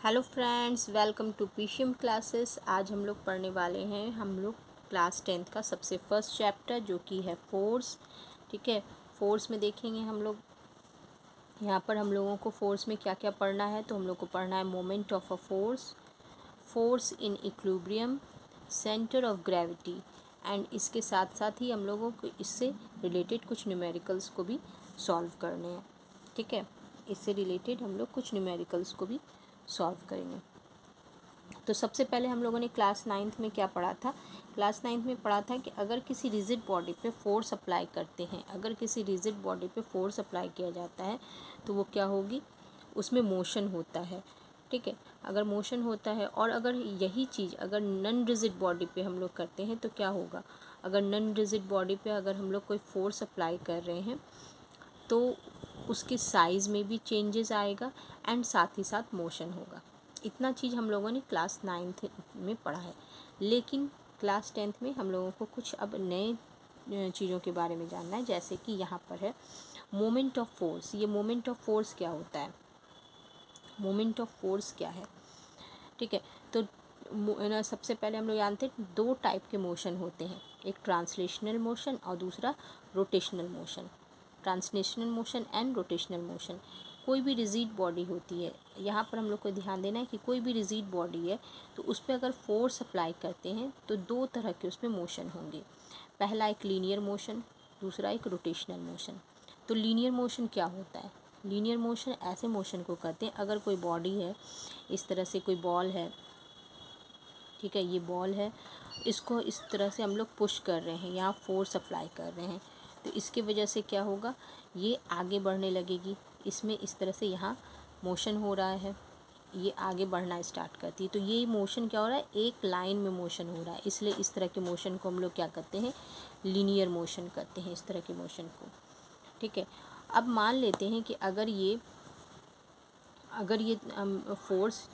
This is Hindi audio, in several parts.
Hello friends, welcome to PCM classes. आज हम लोग पढ़ने वाले हैं क्लास 10th का सबसे फर्स्ट चैप्टर जो कि है फोर्स। ठीक है, फोर्स में देखेंगे हम लोग। यहाँ पर हम लोगों को फोर्स में क्या क्या पढ़ना है, तो हम लोग को पढ़ना है moment of a force, force in equilibrium, centre of gravity and इसके साथ साथ ही हम लोगों को इससे रिलेटेड कुछ न्यूमेरिकल्स को भी सॉल्व करने हैं। ठीक है, इससे रिलेटेड हम लोग कुछ न्यूमेरिकल्स को भी सॉल्व करेंगे। तो सबसे पहले हम लोगों ने क्लास 9th में क्या पढ़ा था। क्लास 9th में पढ़ा था कि अगर किसी रिजिड बॉडी पे फोर्स अप्लाई करते हैं, अगर किसी रिजिड बॉडी पे फोर्स अप्लाई किया जाता है तो वो क्या होगी, उसमें मोशन होता है। ठीक है, अगर मोशन होता है और अगर यही चीज़ अगर नॉन रिजिड बॉडी पे हम लोग करते हैं तो क्या होगा, अगर नॉन रिजिड बॉडी पे अगर हम लोग कोई फोर्स अप्लाई कर रहे हैं तो उसके साइज़ में भी चेंजेस आएगा एंड साथ ही साथ मोशन होगा। इतना चीज़ हम लोगों ने क्लास 9th में पढ़ा है, लेकिन क्लास 10th में हम लोगों को कुछ अब नए चीज़ों के बारे में जानना है। जैसे कि यहाँ पर है मोमेंट ऑफ फोर्स। ये मोमेंट ऑफ फोर्स क्या होता है, मोमेंट ऑफ फोर्स क्या है। ठीक है, तो सबसे पहले हम लोग जानते हैं दो टाइप के मोशन होते हैं, एक ट्रांसलेशनल मोशन और दूसरा rotational motion. Translational motion and rotational motion. कोई भी रिजिड बॉडी होती है, यहाँ पर हम लोग को ध्यान देना है कि कोई भी रिजिड बॉडी है तो उस पर अगर फोर्स अप्लाई करते हैं तो दो तरह के उसमें मोशन होंगे। पहला एक लीनियर मोशन, दूसरा एक रोटेशनल मोशन। तो लीनियर मोशन क्या होता है, लीनियर मोशन ऐसे मोशन को कहते हैं अगर कोई बॉडी है, इस तरह से कोई बॉल है, ठीक है, ये बॉल है, इसको इस तरह से हम लोग पुश कर रहे हैं, यहाँ फोर्स अप्लाई कर रहे हैं, तो इसकी वजह से क्या होगा, ये आगे बढ़ने लगेगी। इसमें इस तरह से यहाँ मोशन हो रहा है, ये आगे बढ़ना स्टार्ट करती है। तो ये मोशन क्या हो रहा है, एक लाइन में मोशन हो रहा है, इसलिए इस तरह के मोशन को हम लोग क्या कहते हैं, लीनियर मोशन कहते हैं, इस तरह के मोशन को। ठीक है, अब मान लेते हैं कि अगर ये फोर्स,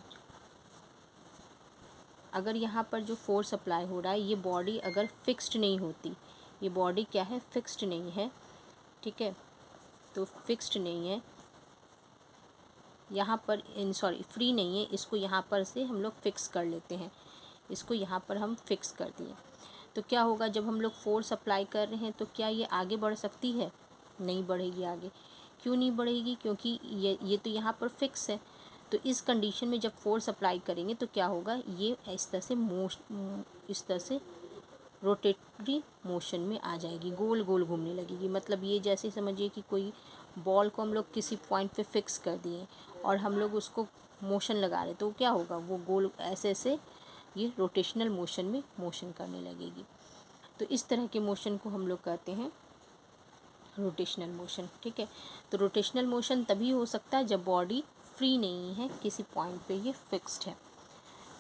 अगर यहाँ पर जो फोर्स अप्लाई हो रहा है, ये बॉडी अगर फिक्स्ड नहीं होती, ये बॉडी क्या है, फिक्स्ड नहीं है। ठीक है, तो फिक्स्ड नहीं है यहाँ पर, सॉरी फ्री नहीं है, इसको यहाँ पर से हम लोग फिक्स कर लेते हैं, इसको यहाँ पर हम फिक्स कर दिए। तो क्या होगा, जब हम लोग फोर्स अप्लाई कर रहे हैं तो क्या ये आगे बढ़ सकती है, नहीं बढ़ेगी आगे। क्यों नहीं बढ़ेगी, क्योंकि ये तो यहाँ पर फिक्स है। तो इस कंडीशन में जब फोर्स अप्लाई करेंगे तो क्या होगा, ये इस तरह से रोटेटरी मोशन में आ जाएगी, गोल गोल घूमने लगेगी। मतलब ये जैसे समझिए कि कोई बॉल को हम लोग किसी पॉइंट पे फिक्स कर दिए और हम लोग उसको मोशन लगा रहे, तो क्या होगा, वो गोल ऐसे ऐसे ये रोटेशनल मोशन में मोशन करने लगेगी। तो इस तरह के मोशन को हम लोग कहते हैं रोटेशनल मोशन। ठीक है, तो रोटेशनल मोशन तभी हो सकता है जब बॉडी फ्री नहीं है, किसी पॉइंट पे ये फिक्स्ड है।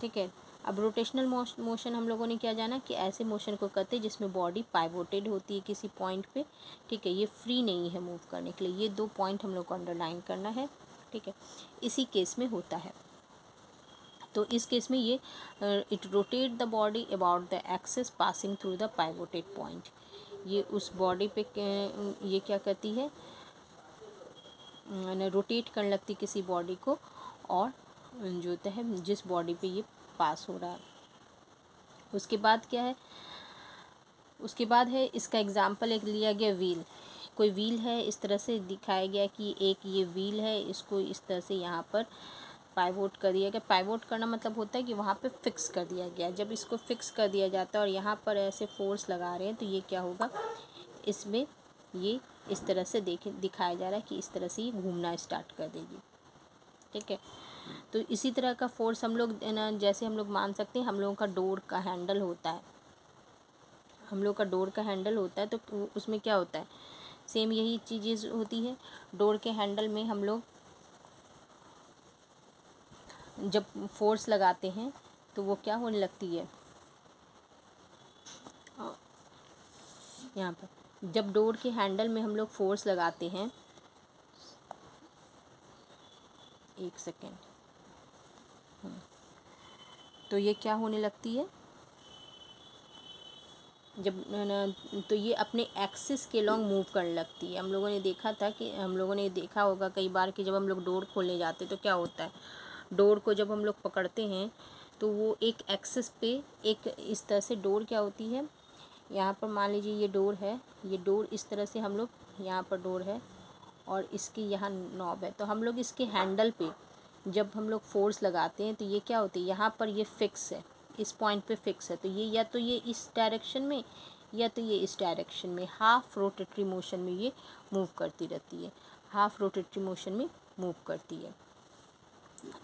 ठीक है, अब रोटेशनल मोशन हम लोगों ने क्या जाना कि ऐसे मोशन को कहते हैं जिसमें बॉडी पाइवोटेड होती है किसी पॉइंट पे। ठीक है, ये फ्री नहीं है मूव करने के लिए। ये दो पॉइंट हम लोग को अंडरलाइन करना है। ठीक है, इसी केस में होता है। तो इस केस में ये it rotate the body about the axis passing through the pivoted point. ये उस बॉडी पे ये क्या करती है, रोटेट करने लगती किसी बॉडी को, और जो होता है जिस बॉडी पे ये पास हो रहा है। उसके बाद क्या है, उसके बाद है इसका एग्जाम्पल एक लिया गया व्हील। कोई व्हील है, इस तरह से दिखाया गया कि एक ये व्हील है, इसको इस तरह से यहाँ पर पाइवोट कर दिया गया। पाइवोट करना मतलब होता है कि वहाँ पे फिक्स कर दिया गया। जब इसको फिक्स कर दिया जाता है और यहाँ पर ऐसे फोर्स लगा रहे हैं तो ये क्या होगा, इसमें ये इस तरह से दिखाया जा रहा है कि इस तरह से ये घूमना स्टार्ट कर देगी। ठीक है, तो इसी तरह का फोर्स हम लोग ना, जैसे हम लोग मान सकते हैं हम लोगों का डोर का हैंडल होता है, हम लोग का डोर का हैंडल होता है, तो उसमें क्या होता है, सेम यही चीज़ें होती है। डोर के हैंडल में हम लोग जब फोर्स लगाते हैं तो वो क्या होने लगती है, यहाँ पर जब डोर के हैंडल में हम लोग फोर्स लगाते हैं, एक सेकेंड, तो ये क्या होने लगती है, जब तो ये अपने एक्सिस के लॉन्ग मूव करने लगती है। हम लोगों ने देखा था कि हम लोगों ने देखा होगा कई बार कि जब हम लोग डोर खोलने जाते तो क्या होता है, डोर को जब हम लोग पकड़ते हैं तो वो एक एक्सिस पे एक इस तरह से डोर क्या होती है, यहाँ पर मान लीजिए ये डोर है, ये डोर इस तरह से हम लोग, यहाँ पर डोर है और इसकी यहाँ नॉब है, तो हम लोग इसके हैंडल पे जब हम लोग फोर्स लगाते हैं तो ये क्या होती है, यहाँ पर ये फिक्स है, इस पॉइंट पे फिक्स है, तो ये या तो ये इस डायरेक्शन में या तो ये इस डायरेक्शन में हाफ रोटेटरी मोशन में ये मूव करती रहती है, हाफ रोटेटरी मोशन में मूव करती है।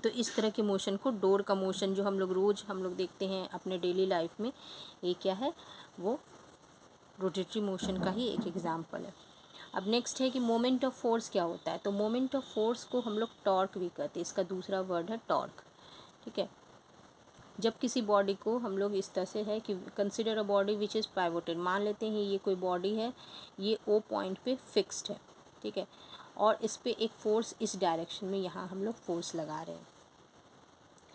तो इस तरह के मोशन को, डोर का मोशन जो हम लोग देखते हैं अपने डेली लाइफ में, ये क्या है, वो रोटेटरी मोशन का ही एक एग्जाम्पल है। अब नेक्स्ट है कि मोमेंट ऑफ फोर्स क्या होता है। तो मोमेंट ऑफ फोर्स को हम लोग टॉर्क भी कहते हैं, इसका दूसरा वर्ड है टॉर्क। ठीक है, जब किसी बॉडी को हम लोग इस तरह से है कि consider a body which is pivoted, मान लेते हैं ये कोई बॉडी है, ये ओ पॉइंट पे फिक्स्ड है, ठीक है, और इस पे एक फोर्स इस डायरेक्शन में यहाँ हम लोग फोर्स लगा रहे हैं,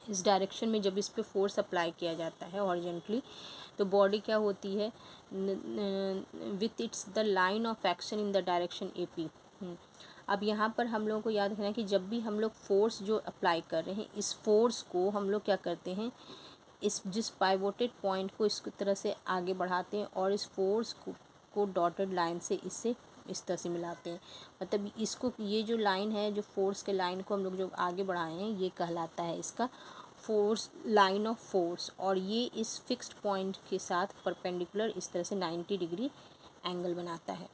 इस डायरेक्शन में जब इस पे फोर्स अप्लाई किया जाता है हॉरिजॉन्टली, तो बॉडी क्या होती है, with its the line of action in the direction A P. अब यहाँ पर हम लोगों को याद रखना है कि जब भी हम लोग फोर्स जो अप्लाई कर रहे हैं, इस फोर्स को हम लोग क्या करते हैं, इस जिस पाइवोटेड पॉइंट को इस तरह से आगे बढ़ाते हैं और इस फोर्स को डॉटेड लाइन से इससे इस तरह से मिलाते हैं। मतलब इसको, ये जो लाइन है, जो फोर्स के लाइन को हम लोग जो आगे बढ़ाए हैं, ये कहलाता है इसका फोर्स, लाइन ऑफ फोर्स, और ये इस फिक्स्ड पॉइंट के साथ परपेंडिकुलर इस तरह से 90 डिग्री एंगल बनाता है।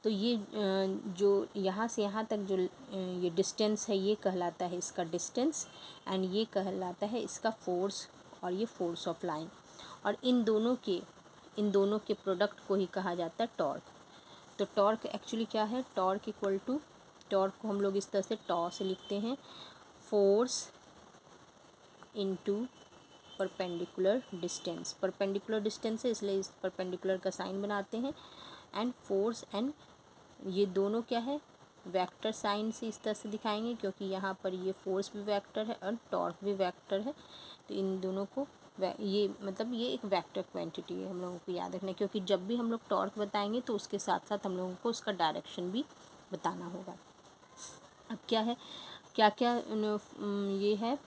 तो ये जो यहाँ से यहाँ तक जो ये डिस्टेंस है, ये कहलाता है इसका डिस्टेंस, एंड ये कहलाता है इसका फोर्स, और ये फोर्स ऑफ लाइन, और इन दोनों के प्रोडक्ट को ही कहा जाता है टॉर्क। तो टॉर्क एक्चुअली क्या है, टॉर्क इक्वल टू, टॉर्क को हम लोग इस तरह से टॉ से लिखते हैं, force into perpendicular distance. Perpendicular distance है इसलिए इस परपेंडिकुलर का साइन बनाते हैं, एंड फोर्स, एंड ये दोनों क्या है, वेक्टर साइन से इस तरह से दिखाएंगे, क्योंकि यहाँ पर ये फोर्स भी वेक्टर है और टॉर्क भी वेक्टर है, तो इन दोनों को ये मतलब ये एक वेक्टर क्वांटिटी है, हम लोगों को याद रखना है, क्योंकि जब भी हम लोग टॉर्क बताएंगे तो उसके साथ साथ हम लोगों को उसका डायरेक्शन भी बताना होगा। अब क्या है, क्या क्या ये है,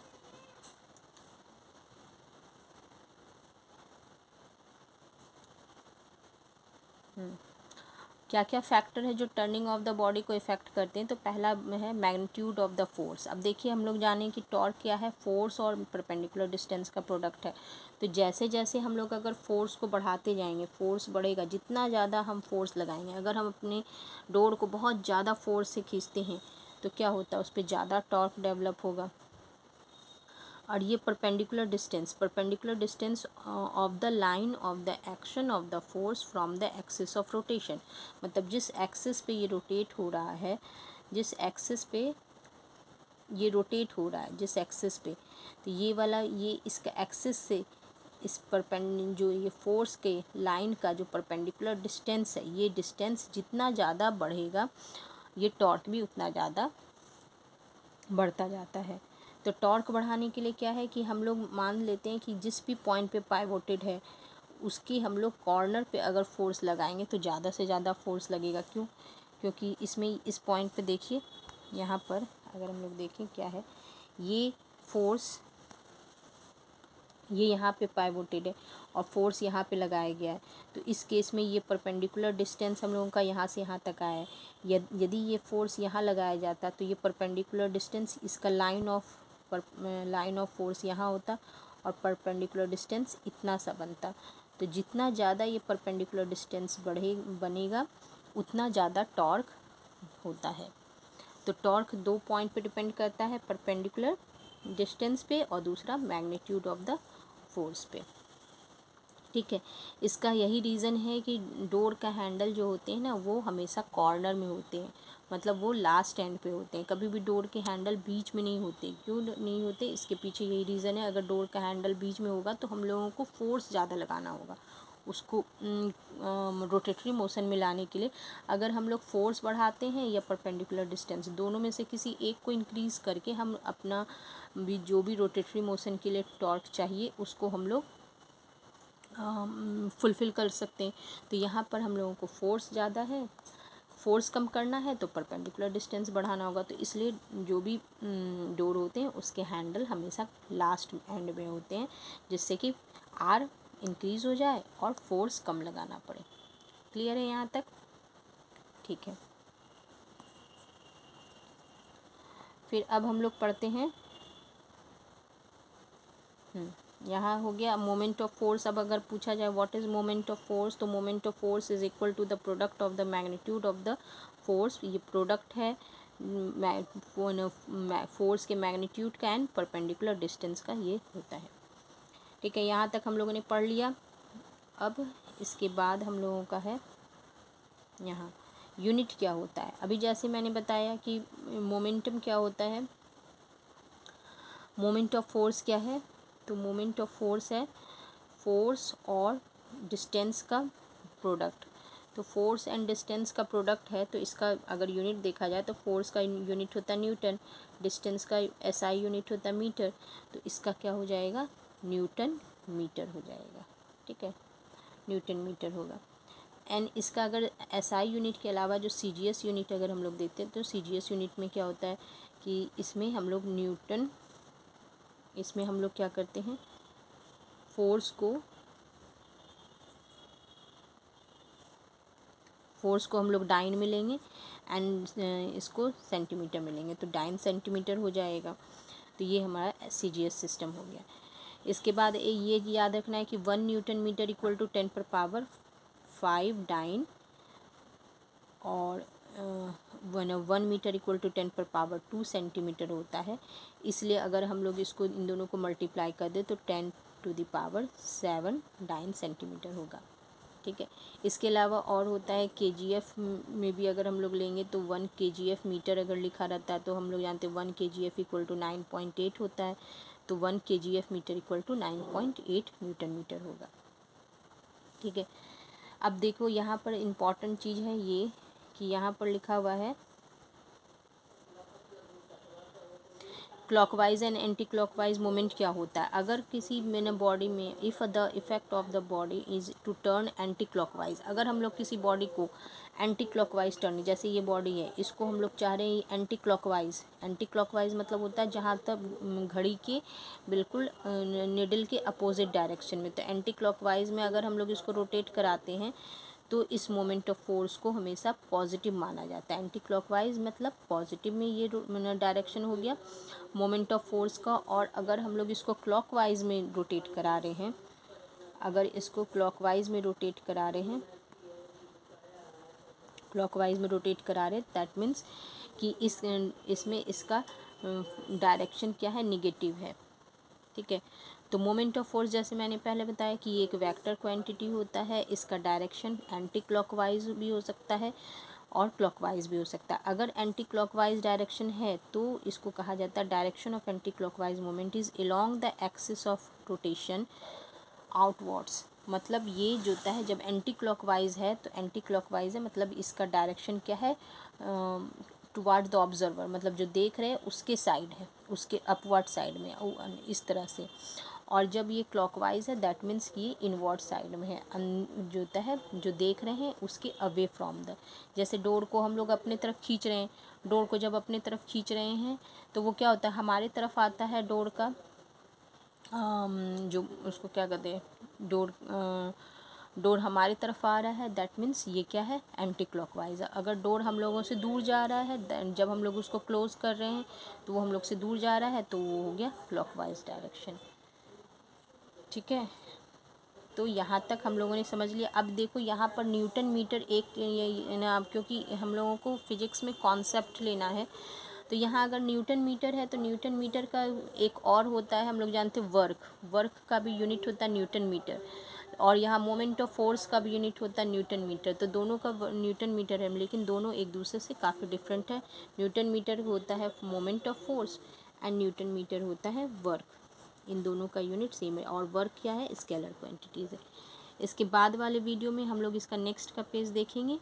क्या क्या फैक्टर है जो टर्निंग ऑफ द बॉडी को इफेक्ट करते हैं। तो पहला है मैग्नीट्यूड ऑफ द फोर्स। अब देखिए, हम लोग जाने कि टॉर्क क्या है, फोर्स और परपेंडिकुलर डिस्टेंस का प्रोडक्ट है। तो जैसे जैसे हम लोग अगर फोर्स को बढ़ाते जाएंगे, फोर्स बढ़ेगा, जितना ज़्यादा हम फोर्स लगाएंगे, अगर हम अपने डोर को बहुत ज़्यादा फोर्स से खींचते हैं तो क्या होता है, उस पर ज़्यादा टॉर्क डेवलप होगा। और ये perpendicular distance of the line of the action of the force from the axis of rotation. मतलब जिस एक्सिस पे ये रोटेट हो रहा है, जिस एक्सिस पे ये रोटेट हो रहा है, जिस एक्सिस पे, तो ये वाला, ये इसका एक्सिस से इस जो ये फोर्स के लाइन का जो परपेंडिकुलर डिस्टेंस है, ये डिस्टेंस जितना ज़्यादा बढ़ेगा, ये टॉर्क भी उतना ज़्यादा बढ़ता जाता है। तो टॉर्क बढ़ाने के लिए क्या है कि हम लोग मान लेते हैं कि जिस भी पॉइंट पे पाइवोटेड है, उसकी हम लोग कॉर्नर पे अगर फोर्स लगाएंगे तो ज़्यादा से ज़्यादा फोर्स लगेगा। क्यों? क्योंकि इसमें इस पॉइंट पे देखिए, यहाँ पर अगर हम लोग देखें क्या है, ये फोर्स, ये यहाँ पे पाइवोटेड है और फोर्स यहाँ पे लगाया गया है। तो इस केस में ये परपेंडिकुलर डिस्टेंस हम लोगों का यहाँ से यहाँ तक आया है। यदि ये फोर्स यहाँ लगाया जाता तो ये परपेंडिकुलर डिस्टेंस, इसका लाइन ऑफ फोर्स यहाँ होता और परपेंडिकुलर डिस्टेंस इतना सा बनता। तो जितना ज़्यादा ये परपेंडिकुलर डिस्टेंस बनेगा, उतना ज़्यादा टॉर्क होता है। तो टॉर्क 2 पॉइंट पे डिपेंड करता है, परपेंडिकुलर डिस्टेंस पे और दूसरा मैग्नीट्यूड ऑफ द फोर्स पे। ठीक है, इसका यही रीज़न है कि डोर का हैंडल जो होते हैं ना, वो हमेशा कॉर्नर में होते हैं, मतलब वो लास्ट एंड पे होते हैं। कभी भी डोर के हैंडल बीच में नहीं होते। क्यों नहीं होते, इसके पीछे यही रीज़न है। अगर डोर का हैंडल बीच में होगा तो हम लोगों को फोर्स ज़्यादा लगाना होगा उसको रोटेटरी मोशन में लाने के लिए। अगर हम लोग फोर्स बढ़ाते हैं या परपेंडिकुलर डिस्टेंस, दोनों में से किसी एक को इंक्रीज़ करके हम अपना जो भी रोटेटरी मोशन के लिए टॉर्क चाहिए उसको हम लोग फुलफ़िल कर सकते हैं। तो यहाँ पर हम लोगों को फोर्स ज़्यादा है, फोर्स कम करना है तो परपेंडिकुलर डिस्टेंस बढ़ाना होगा। तो इसलिए जो भी डोर होते हैं उसके हैंडल हमेशा लास्ट एंड में होते हैं, जिससे कि आर इंक्रीज़ हो जाए और फोर्स कम लगाना पड़े। क्लियर है यहाँ तक? ठीक है। फिर अब हम लोग पढ़ते हैं, यहाँ हो गया मोमेंट ऑफ फोर्स। अब अगर पूछा जाए what is moment of force, तो moment of force is equal to the product of the magnitude of the force. ये प्रोडक्ट है फोर्स के मैग्नीट्यूड का एंड परपेंडिकुलर डिस्टेंस का, ये होता है। ठीक है, यहाँ तक हम लोगों ने पढ़ लिया। अब इसके बाद हम लोगों का है यहाँ यूनिट क्या होता है। अभी जैसे मैंने बताया कि मोमेंटम क्या होता है, मोमेंट ऑफ फोर्स क्या है, तो मोमेंट ऑफ फोर्स है फोर्स और डिस्टेंस का प्रोडक्ट। तो फोर्स एंड डिस्टेंस का प्रोडक्ट है, तो इसका अगर यूनिट देखा जाए तो फोर्स का यूनिट होता है न्यूटन, डिस्टेंस का एसआई यूनिट होता है मीटर, तो इसका क्या हो जाएगा, न्यूटन मीटर हो जाएगा। ठीक है, न्यूटन मीटर होगा। एंड इसका अगर एसआई यूनिट के अलावा जो सीजीएस यूनिट अगर हम लोग देते हैं, तो सीजीएस यूनिट में क्या होता है कि इसमें हम लोग न्यूटन, इसमें हम लोग क्या करते हैं, फोर्स को हम लोग डाइन में लेंगे एंड इसको सेंटीमीटर में लेंगे, तो डाइन सेंटीमीटर हो जाएगा। तो ये हमारा सीजीएस सिस्टम हो गया। इसके बाद ये याद रखना है कि 1 न्यूटन मीटर इक्वल टू 10 पर पावर 5 डाइन, और 1 मीटर इक्वल टू 10 पर पावर 2 सेंटीमीटर होता है। इसलिए अगर हम लोग इसको इन दोनों को मल्टीप्लाई कर दे तो 10 to the power 7 dyne centimetre होगा। ठीक है, इसके अलावा और होता है केजीएफ में भी अगर हम लोग लेंगे तो 1 केजीएफ मीटर अगर लिखा रहता है, तो हम लोग जानते हैं 1 केजीएफ इक्वल टू 9.8 होता है, तो 1 KGF metre equal to 9.8 newton metre होगा। ठीक है, अब देखो यहाँ पर इम्पॉर्टेंट चीज़ है ये कि यहाँ पर लिखा हुआ है clockwise and anticlockwise moment क्या होता है। अगर किसी मैंने बॉडी में if the effect of the body is to turn anticlockwise, अगर हम लोग किसी बॉडी को एंटी क्लॉकवाइज टर्न, जैसे ये बॉडी है इसको हम लोग चाह रहे हैं एंटी क्लॉकवाइज मतलब होता है जहाँ तक घड़ी के बिल्कुल निडल के अपोजिट डायरेक्शन में। तो एंटी क्लॉकवाइज में अगर हम लोग इसको रोटेट कराते हैं तो इस मोमेंट ऑफ फोर्स को हमेशा पॉजिटिव माना जाता है। एंटी क्लॉकवाइज मतलब पॉजिटिव में ये डायरेक्शन हो गया मोमेंट ऑफ फोर्स का। और अगर हम लोग इसको क्लॉकवाइज में रोटेट करा रहे हैं, अगर इसको क्लॉकवाइज में रोटेट करा रहे हैं, क्लॉकवाइज में रोटेट करा रहे हैं, दैट मीन्स कि इसमें इसका डायरेक्शन क्या है, निगेटिव है। ठीक है, तो मोमेंट ऑफ फोर्स जैसे मैंने पहले बताया कि ये एक वेक्टर क्वांटिटी होता है, इसका डायरेक्शन एंटी क्लॉकवाइज भी हो सकता है और क्लॉकवाइज भी हो सकता है। अगर एंटी क्लॉकवाइज डायरेक्शन है तो इसको कहा जाता है direction of anti clockwise moment is along the axis of rotation outwards. मतलब ये जो होता है जब एंटी क्लॉकवाइज है तो एंटी क्लॉकवाइज है मतलब इसका डायरेक्शन क्या है, टुवार्ड द ऑब्जर्वर, मतलब जो देख रहे हैं उसके साइड है, उसके अपवर्ड साइड में इस तरह से। और जब ये क्लॉकवाइज है दैट मीन्स ये इनवर्ड साइड में है, जो होता है जो देख रहे हैं उसके अवे फ्रॉम द। जैसे डोर को हम लोग अपने तरफ खींच रहे हैं, डोर को जब अपने तरफ खींच रहे हैं तो वो क्या होता है, हमारे तरफ आता है डोर का जो उसको क्या कहते हैं, डोर हमारी तरफ आ रहा है, दैट मीन्स ये क्या है, एंटी क्लॉकवाइज। अगर डोर हम लोगों से दूर जा रहा है, जब हम लोग उसको क्लोज कर रहे हैं तो वो हम लोग से दूर जा रहा है, तो वो हो गया क्लॉकवाइज डायरेक्शन। ठीक है, तो यहाँ तक हम लोगों ने समझ लिया। अब देखो यहाँ पर न्यूटन मीटर एक ये ना, क्योंकि हम लोगों को फिजिक्स में कॉन्सेप्ट लेना है, तो यहाँ अगर न्यूटन मीटर है तो न्यूटन मीटर का एक और होता है, हम लोग जानते हैं वर्क का भी यूनिट होता है न्यूटन मीटर, और यहाँ मोमेंट ऑफ फोर्स का भी यूनिट होता है न्यूटन मीटर। तो दोनों का न्यूटन मीटर है, लेकिन दोनों एक दूसरे से काफ़ी डिफरेंट है। न्यूटन मीटर होता है moment of force and newton metre होता है वर्क। इन दोनों का यूनिट सेम है, और वर्क क्या है, स्केलर क्वांटिटीज़ है। इसके बाद वाले वीडियो में हम लोग इसका नेक्स्ट का पेज देखेंगे।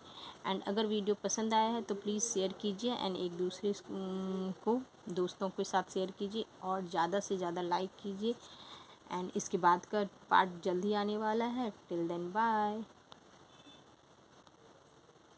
एंड अगर वीडियो पसंद आया है तो प्लीज़ शेयर कीजिए एंड एक दूसरे को दोस्तों के साथ शेयर कीजिए और ज़्यादा से ज़्यादा लाइक कीजिए। एंड इसके बाद का पार्ट जल्दी आने वाला है। Till then bye.